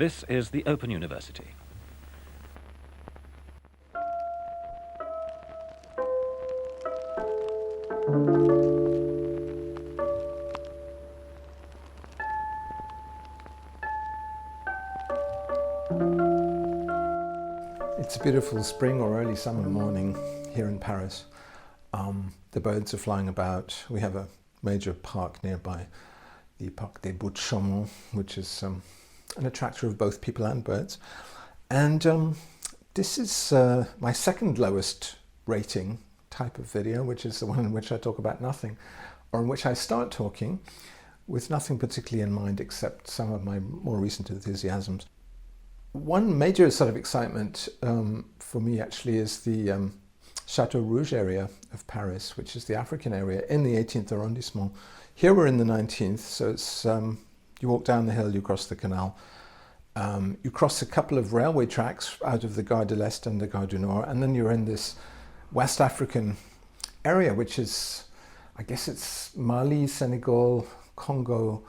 This is the Open University. It's a beautiful spring or early summer morning here in Paris. The birds are flying about. We have a major park nearby, the Parc des Baux de Chaumont, which is an attractor of both people and birds. And this is my second lowest rating type of video, which is the one in which I talk about nothing, or in which I start talking with nothing particularly in mind except some of my more recent enthusiasms. One major sort of excitement for me actually is the Chateau Rouge area of Paris, which is the African area in the 18th arrondissement. Here we're in the 19th, so it's you walk down the hill, you cross the canal, you cross a couple of railway tracks out of the Gare de l'Est and the Gare du Nord, and then you're in this West African area, which is, I guess it's Mali, Senegal, Congo.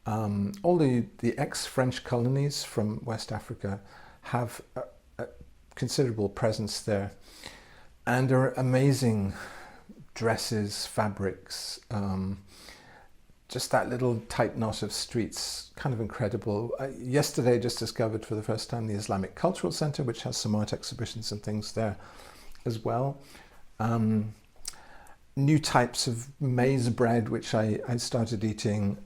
All the ex-French colonies from West Africa have a considerable presence there. And there are amazing dresses, fabrics, just that little tight knot of streets, kind of incredible. Yesterday I just discovered for the first time the Islamic Cultural Center, which has some art exhibitions and things there as well. New types of maize bread, which I started eating,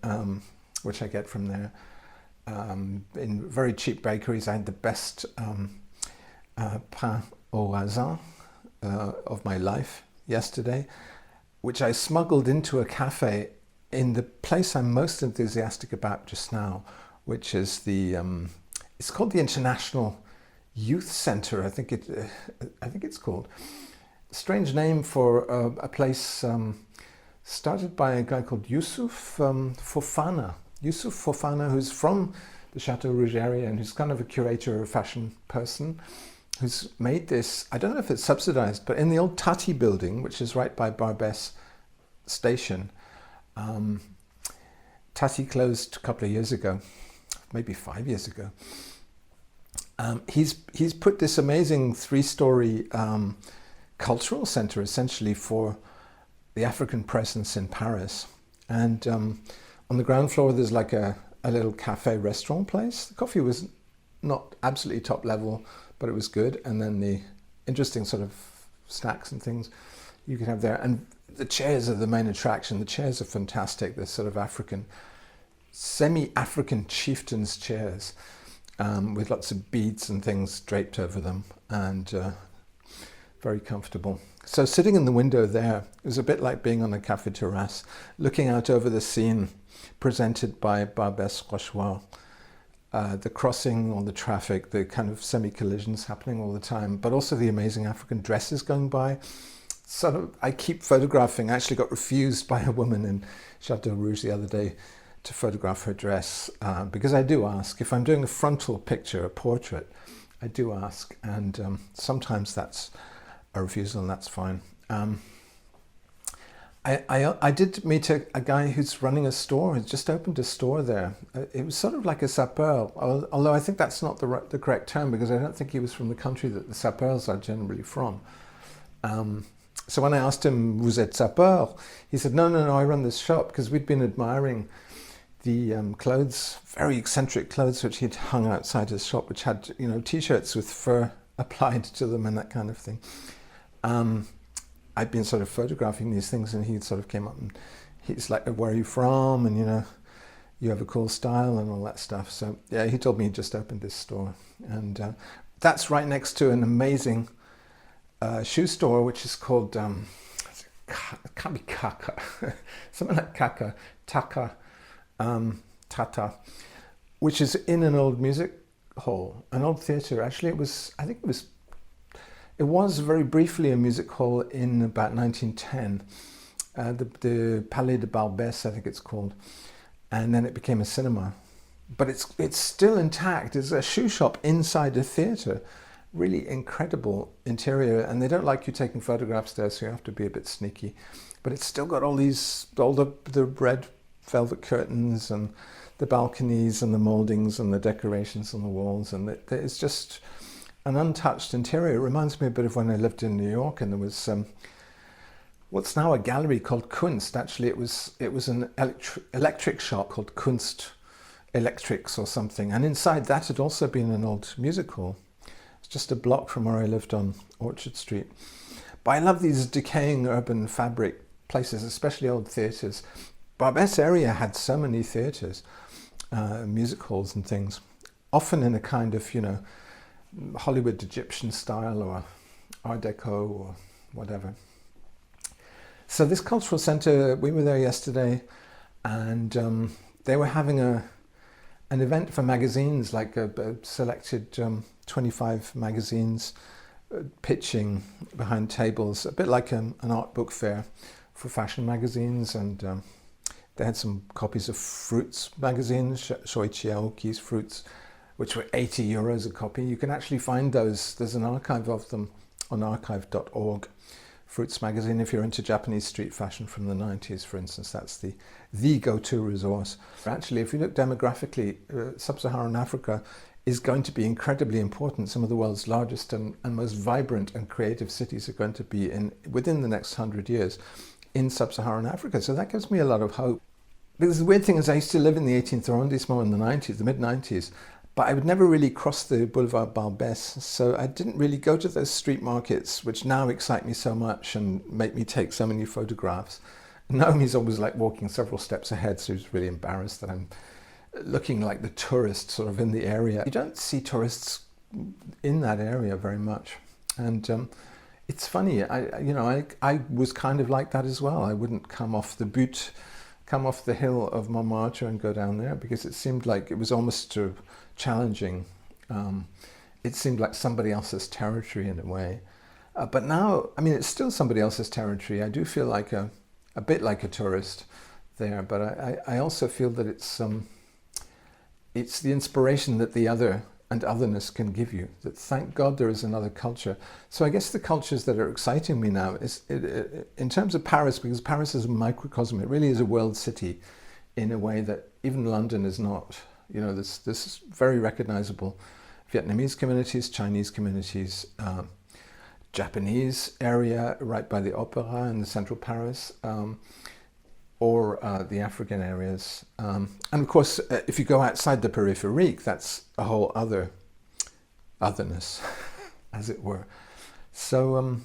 which I get from there. In very cheap bakeries, I had the best pain au raisin of my life yesterday, which I smuggled into a cafe in the place I'm most enthusiastic about just now, which is the it's called the International Youth Center. I think it's called. Strange name for a place started by a guy called Youssouf Fofana. Youssouf Fofana, who's from the Chateau Rouge area and who's kind of a curator or fashion person, who's made this, I don't know if it's subsidized, but in the old Tati building, which is right by Barbès station. Tati closed a couple of years ago, maybe 5 years ago. He's put this amazing three-story cultural center essentially for the African presence in Paris. And on the ground floor there's like a little cafe restaurant place. The coffee was not absolutely top level, but it was good. And then the interesting sort of snacks and things you can have there. And the chairs are the main attraction. The chairs are fantastic. They're sort of African, semi-African chieftains chairs with lots of beads and things draped over them, and very comfortable. So sitting in the window there, it was a bit like being on a café terrace, looking out over the scene presented by Barbès Rochoir. The crossing, all the traffic, the kind of semi-collisions happening all the time, but also the amazing African dresses going by. Sort of, I keep photographing. I actually got refused by a woman in Chateau Rouge the other day to photograph her dress, because I do ask. If I'm doing a frontal picture, a portrait, I do ask, and sometimes that's a refusal, and that's fine. I did meet a guy who's running a store. He's just opened a store there. It was sort of like a sapeur, although I think that's not the correct term, because I don't think he was from the country that the sapeurs are generally from. So when I asked him, "Vous êtes sapeur?" he said, no, I run this shop, because we'd been admiring the clothes, very eccentric clothes, which he'd hung outside his shop, which had, you know, t-shirts with fur applied to them and that kind of thing. I'd been sort of photographing these things, and he sort of came up and he's like, "Where are you from? And, you know, you have a cool style," and all that stuff. So yeah, he told me he just opened this store, and that's right next to an amazing shoe store, which is called, it can't be Kaka, something like Kaka, Taka, Tata, which is in an old music hall, an old theatre. Actually, it was very briefly a music hall in about 1910, the Palais de Barbès, I think it's called, and then it became a cinema. But it's still intact. It's a shoe shop inside a theatre. Really incredible interior, and they don't like you taking photographs there, so you have to be a bit sneaky. But it's still got all the red velvet curtains and the balconies and the mouldings and the decorations on the walls, and it's just an untouched interior. It reminds me a bit of when I lived in New York, and there was what's now a gallery called Kunst. Actually, it was an electric shop called Kunst Electrics or something, and inside that had also been an old music hall. It's just a block from where I lived on Orchard Street. But I love these decaying urban fabric places, especially old theatres. Barbès area had so many theatres, music halls and things, often in a kind of, you know, Hollywood Egyptian style or Art Deco or whatever. So this cultural centre, we were there yesterday, and they were having an event for magazines, like a selected 25 magazines pitching behind tables, a bit like an art book fair for fashion magazines, and they had some copies of Fruits magazine, Shoichi Aoki's Fruits, which were 80 euros a copy. You can actually find those. There's an archive of them on archive.org. Fruits magazine, if you're into Japanese street fashion from the 90s, for instance, that's the go-to resource. Actually, if you look demographically, sub-Saharan Africa is going to be incredibly important. Some of the world's largest and most vibrant and creative cities are going to be within the next 100 years in sub-Saharan Africa. So that gives me a lot of hope. Because the weird thing is, I used to live in the 18th arrondissement in the 90s, the mid-90s, but I would never really cross the Boulevard Barbès, so I didn't really go to those street markets, which now excite me so much and make me take so many photographs. Naomi's always like walking several steps ahead, so she's really embarrassed that I'm looking like the tourist sort of in the area. You don't see tourists in that area very much, and it's funny. I was kind of like that as well. I wouldn't come off the hill of Montmartre and go down there, because it seemed like it was almost challenging. It seemed like somebody else's territory in a way. But now, I mean, it's still somebody else's territory. I do feel like a bit like a tourist there, but I also feel that it's the inspiration that the other and otherness can give you, that thank God there is another culture. So I guess the cultures that are exciting me now is in terms of Paris, because Paris is a microcosm. It really is a world city in a way that even London is not. You know, this very recognizable Vietnamese communities, Chinese communities, Japanese area right by the opera in the central Paris, or the African areas. And of course, if you go outside the périphérique, that's a whole other otherness, as it were. So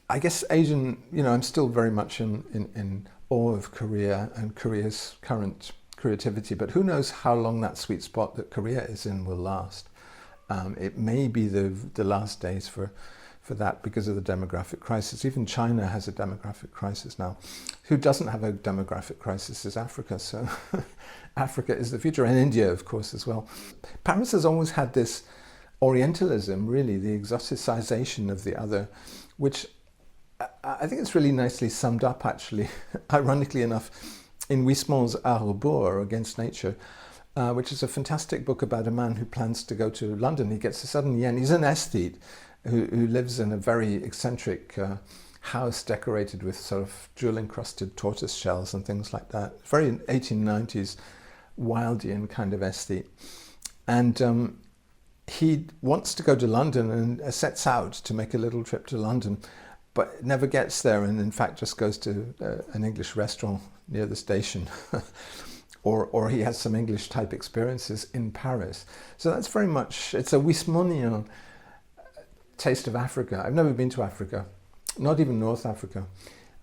I guess Asian, you know, I'm still very much in awe of Korea and Korea's current creativity, but who knows how long that sweet spot that Korea is in will last. It may be the last days for that because of the demographic crisis. Even China has a demographic crisis now. Who doesn't have a demographic crisis is Africa, so Africa is the future, and India, of course, as well. Paris has always had this Orientalism, really, the exoticization of the other, which I think it's really nicely summed up, actually, ironically enough, in Huysmans' Art Rebours, Against Nature, which is a fantastic book about a man who plans to go to London. He gets a sudden yen. He's an aesthete who lives in a very eccentric house decorated with sort of jewel-encrusted tortoise shells and things like that. Very 1890s Wildian kind of aesthete. And he wants to go to London and sets out to make a little trip to London, but never gets there, and in fact just goes to an English restaurant near the station. or he has some English type experiences in Paris. So that's very much, it's a Huysmanian taste of Africa. I've never been to Africa, not even North Africa.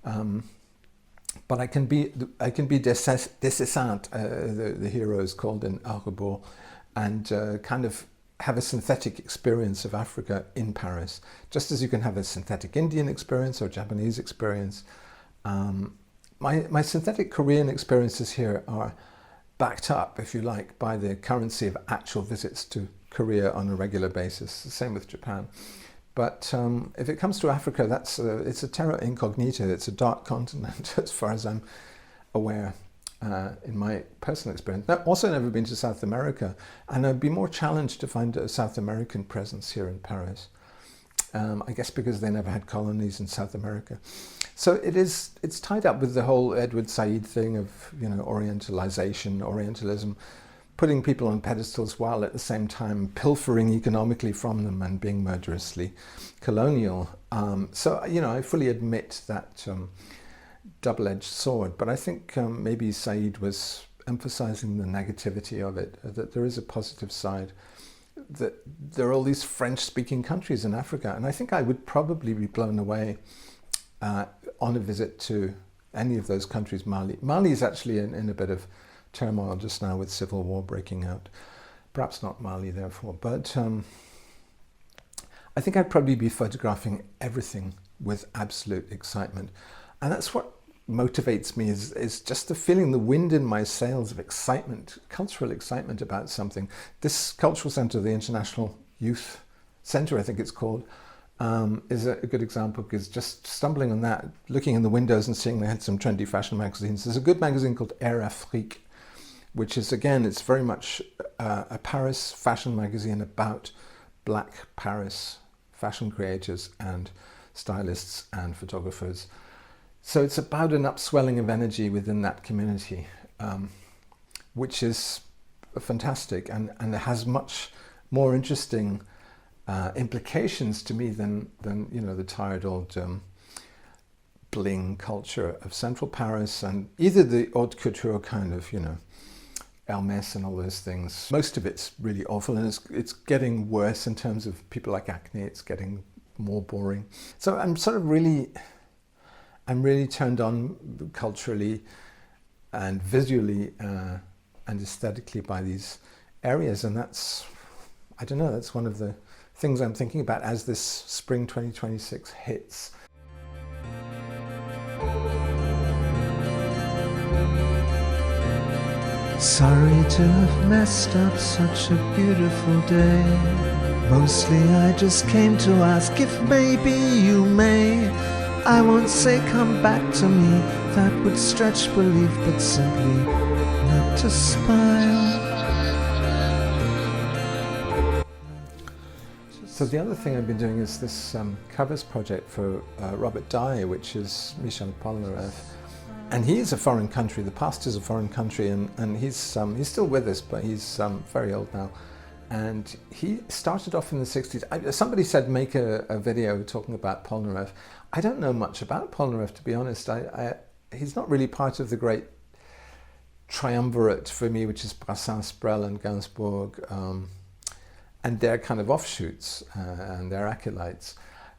But I can be Desessant, the hero is called in Art Rebours, and kind of have a synthetic experience of Africa in Paris, just as you can have a synthetic Indian experience or Japanese experience. My synthetic Korean experiences here are backed up, if you like, by the currency of actual visits to Korea on a regular basis. The same with Japan. But if it comes to Africa, it's a terra incognita. It's a dark continent, as far as I'm aware, in my personal experience. I've also never been to South America, and I'd be more challenged to find a South American presence here in Paris. I guess because they never had colonies in South America. So it's tied up with the whole Edward Said thing of, you know, Orientalization, Orientalism, putting people on pedestals while at the same time pilfering economically from them and being murderously colonial. So, you know, I fully admit that double-edged sword, but I think maybe Said was emphasizing the negativity of it, that there is a positive side, that there are all these French-speaking countries in Africa, and I think I would probably be blown away on a visit to any of those countries. Mali is actually in a bit of turmoil just now with civil war breaking out. Perhaps not Mali, therefore, but I think I'd probably be photographing everything with absolute excitement. And that's what motivates me, is just the feeling, the wind in my sails of excitement, cultural excitement about something. This cultural centre, the International Youth Centre, I think it's called, is a good example, because just stumbling on that, looking in the windows and seeing they had some trendy fashion magazines. There's a good magazine called Air Afrique, which is, again, it's very much a Paris fashion magazine about black Paris fashion creators and stylists and photographers. So it's about an upswelling of energy within that community, which is fantastic, and it has much more interesting implications to me than you know, the tired old bling culture of central Paris, and either the haute couture kind of, you know, Hermès and all those things. Most of it's really awful, and it's getting worse in terms of people like acne. It's getting more boring. So I'm really turned on culturally and visually and aesthetically by these areas, and that's, I don't know, that's one of the things I'm thinking about as this spring 2026 hits. Sorry to have messed up such a beautiful day. Mostly I just came to ask if maybe you may. I won't say come back to me, that would stretch belief, but simply not to smile. So the other thing I've been doing is this covers project for Robert Dye, which is Michel Polnareff. And he is a foreign country, the past is a foreign country, and he's still with us, but he's very old now. And he started off in the 60s. Somebody said make a video talking about Polnareff. I don't know much about Polnareff, to be honest. He's not really part of the great triumvirate for me, which is Brassens, Brel and Gainsbourg, and their kind of offshoots and their acolytes.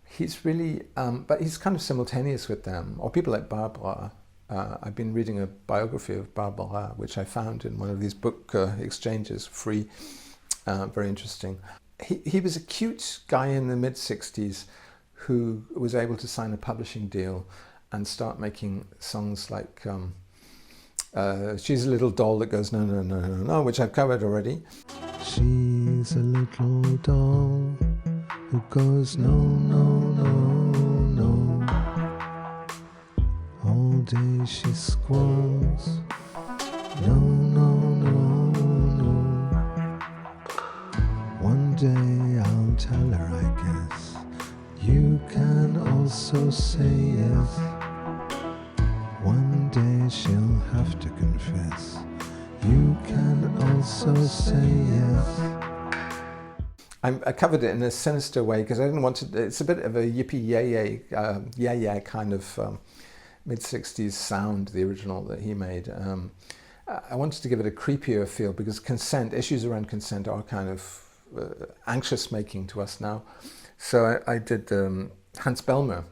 He's really, but he's kind of simultaneous with them, or people like Barbara. I've been reading a biography of Barbara, which I found in one of these book exchanges, free, very interesting. He was a cute guy in the mid-60s who was able to sign a publishing deal and start making songs like She's a Little Doll That Goes No, No, No, No, No, which I've covered already. She's a little doll who goes no, no, no, no. All day she squalls, no, no, no, no. One day I'll tell her, I guess. You can also say yes. One day she'll have to confess. You can also say yes. I covered it in a sinister way because I didn't want to. It's a bit of a yippee-yay kind of mid-60s sound, the original that he made. I wanted to give it a creepier feel because issues around consent are kind of anxious making to us now. So I did the Hans Bellmer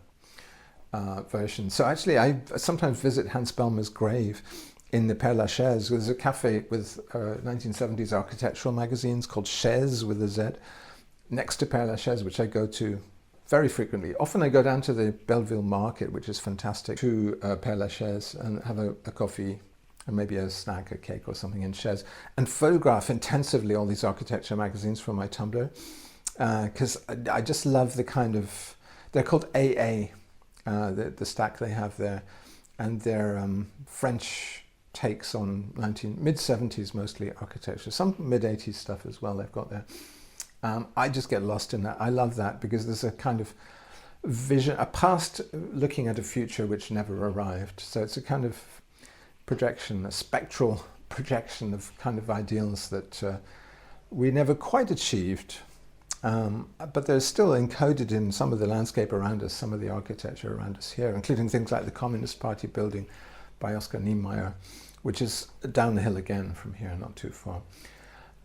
version. So actually I sometimes visit Hans Bellmer's grave in the Père Lachaise. There's a cafe with 1970s architectural magazines called Chaise with a Z next to Père Lachaise, which I go to very frequently. Often I go down to the Belleville Market, which is fantastic, to Père Lachaise and have a coffee and maybe a snack, a cake or something in Chaise, and photograph intensively all these architecture magazines from my Tumblr, because I just love the kind of, they're called AA, the stack they have there, and they're French takes on mid-70s mostly architecture, some mid-80s stuff as well they've got there. I just get lost in that. I love that because there's a kind of vision, a past looking at a future which never arrived. So it's a kind of projection, a spectral projection of kind of ideals that we never quite achieved. But they're still encoded in some of the landscape around us, some of the architecture around us here, including things like the Communist Party building by Oskar Niemeyer, which is down the hill again from here, not too far.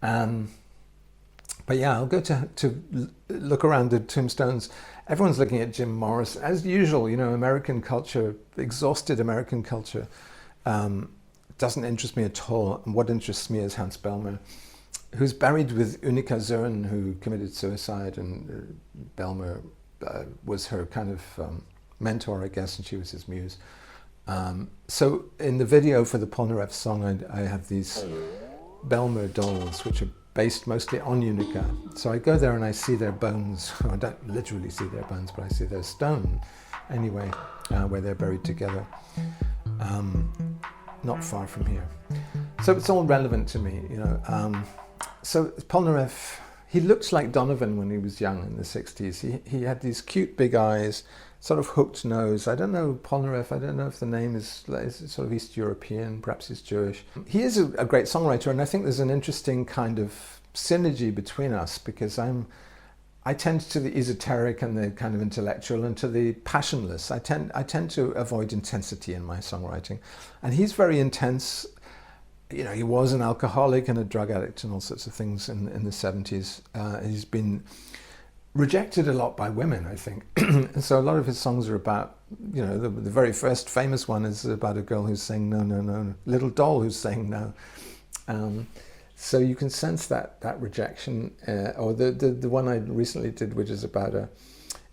But yeah, I'll go to look around the tombstones. Everyone's looking at Jim Morris. As usual, you know, American culture, exhausted American culture, doesn't interest me at all. And what interests me is Hans Bellmer, who's buried with Unica Zürn, who committed suicide, and Bellmer was her kind of mentor, I guess, and she was his muse. So in the video for the Polnareff song, I have these Bellmer dolls, which are based mostly on Unica. So I go there and I see their bones. I don't literally see their bones, but I see their stone anyway, where they're buried together, not far from here. So it's all relevant to me, you know. So Polnareff, he looked like Donovan when he was young in the 60s. He had these cute big eyes, sort of hooked nose. I don't know Polnareff, I don't know if the name is sort of East European, perhaps he's Jewish. He is a great songwriter, and I think there's an interesting kind of synergy between us, because I tend to the esoteric and the kind of intellectual, and to the passionless. I tend to avoid intensity in my songwriting. And he's very intense. You know, he was an alcoholic and a drug addict and all sorts of things in the 70s. He's been rejected a lot by women, I think. And so a lot of his songs are about, you know, the very first famous one is about a girl who's saying no, no, no, little doll who's saying no. So you can sense that rejection, or the one I recently did, which is about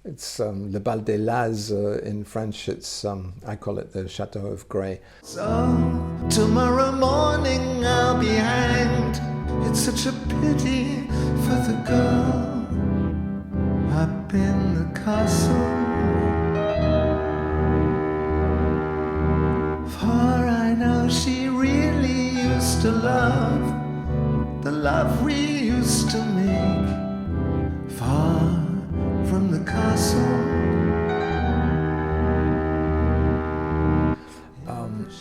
it's Le Bal des Laz in French. It's I call it the Chateau of Grey. So tomorrow morning I'll be hanged. It's such a pity for the girl up in the castle. For I know she really used to love the love we used to make far from the castle.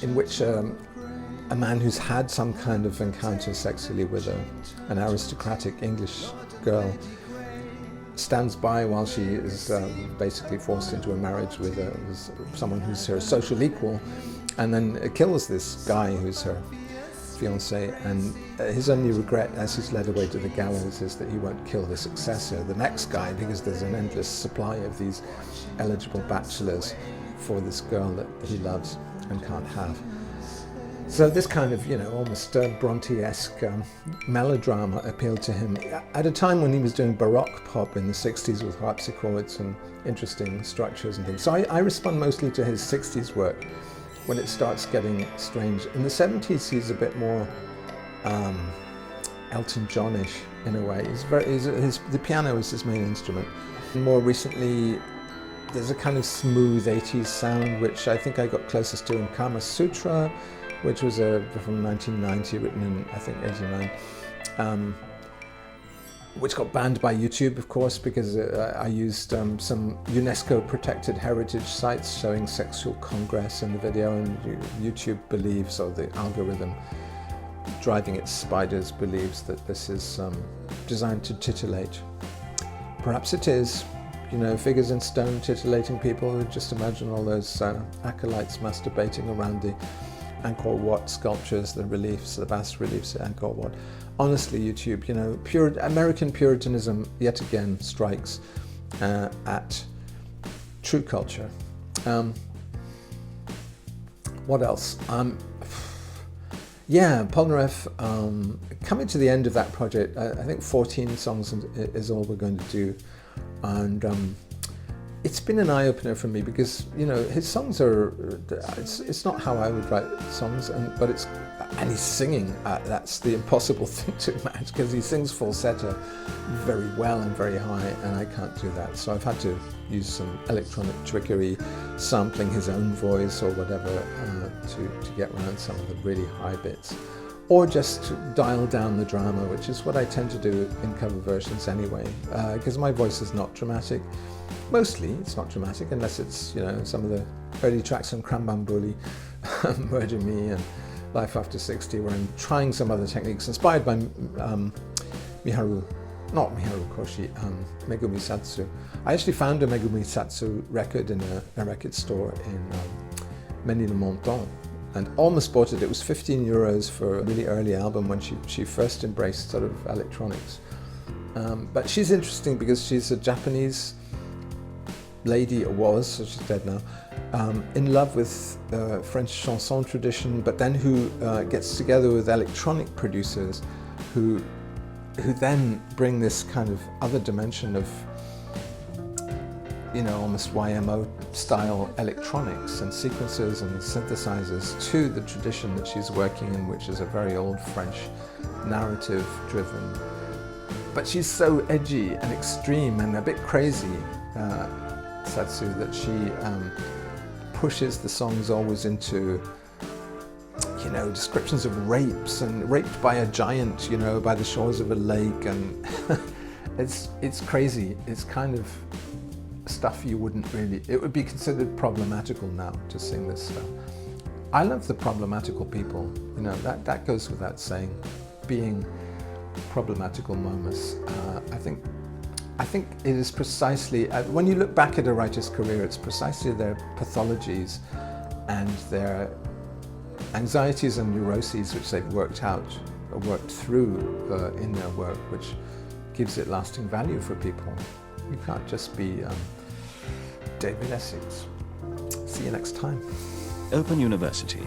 In which a man who's had some kind of encounter sexually with an aristocratic English girl stands by while she is basically forced into a marriage with someone who's her social equal, and then kills this guy who's her fiancé, and his only regret as he's led away to the gallows is that he won't kill the successor, the next guy, because there's an endless supply of these eligible bachelors for this girl that he loves and can't have. So this kind of, you know, almost Bronte-esque melodrama appealed to him at a time when he was doing Baroque pop in the 60s with harpsichords and interesting structures and things. So I respond mostly to his 60s work when it starts getting strange. In the 70s he's a bit more Elton John-ish in a way. The piano is his main instrument. And more recently there's a kind of smooth 80s sound, which I think I got closest to in Kama Sutra, which was from 1990, written in, I think, 89, which got banned by YouTube, of course, because I used some UNESCO-protected heritage sites showing sexual congress in the video, and YouTube believes, or the algorithm driving its spiders believes, that this is designed to titillate. Perhaps it is. You know, figures in stone titillating people. Just imagine all those acolytes masturbating around the Angkor Wat sculptures, the reliefs, the bas reliefs at Angkor Wat. Honestly, YouTube, you know, American Puritanism yet again strikes at true culture. What else? Yeah, Polnareff, coming to the end of that project, I think 14 songs is all we're going to do. And it's been an eye-opener for me, because, you know, his songs are, it's not how I would write songs, and he's singing, that's the impossible thing to match, because he sings falsetto very well and very high, and I can't do that. So I've had to use some electronic trickery, sampling his own voice or whatever, to get around some of the really high bits. or just to dial down the drama, which is what I tend to do in cover versions anyway, because my voice is not dramatic. Mostly it's not dramatic, unless it's, you know, some of the early tracks on Krambambuli, Murder Me and Life After 60, where I'm trying some other techniques, inspired by Megumi Satsu. I actually found a Megumi Satsu record in a record store in Ménilmontant, and almost bought it. It was 15 euros for a really early album when she first embraced sort of electronics. But she's interesting because she's a Japanese lady, or was, so she's dead now, in love with French chanson tradition, but then who gets together with electronic producers who then bring this kind of other dimension of, you know, almost YMO style electronics and sequencers and synthesizers to the tradition that she's working in, which is a very old French narrative driven. But she's so edgy and extreme and a bit crazy, Satsu, that she pushes the songs always into, you know, descriptions of rapes, and raped by a giant, you know, by the shores of a lake, and it's crazy. It's kind of stuff you wouldn't really, it would be considered problematical now to sing this stuff. I love the problematical people, you know, that goes without saying, being problematical Momus. I think it is precisely, when you look back at a writer's career, it's precisely their pathologies and their anxieties and neuroses which they've worked out or worked through in their work, which gives it lasting value for people. You can't just be David Essex. See you next time. Open University.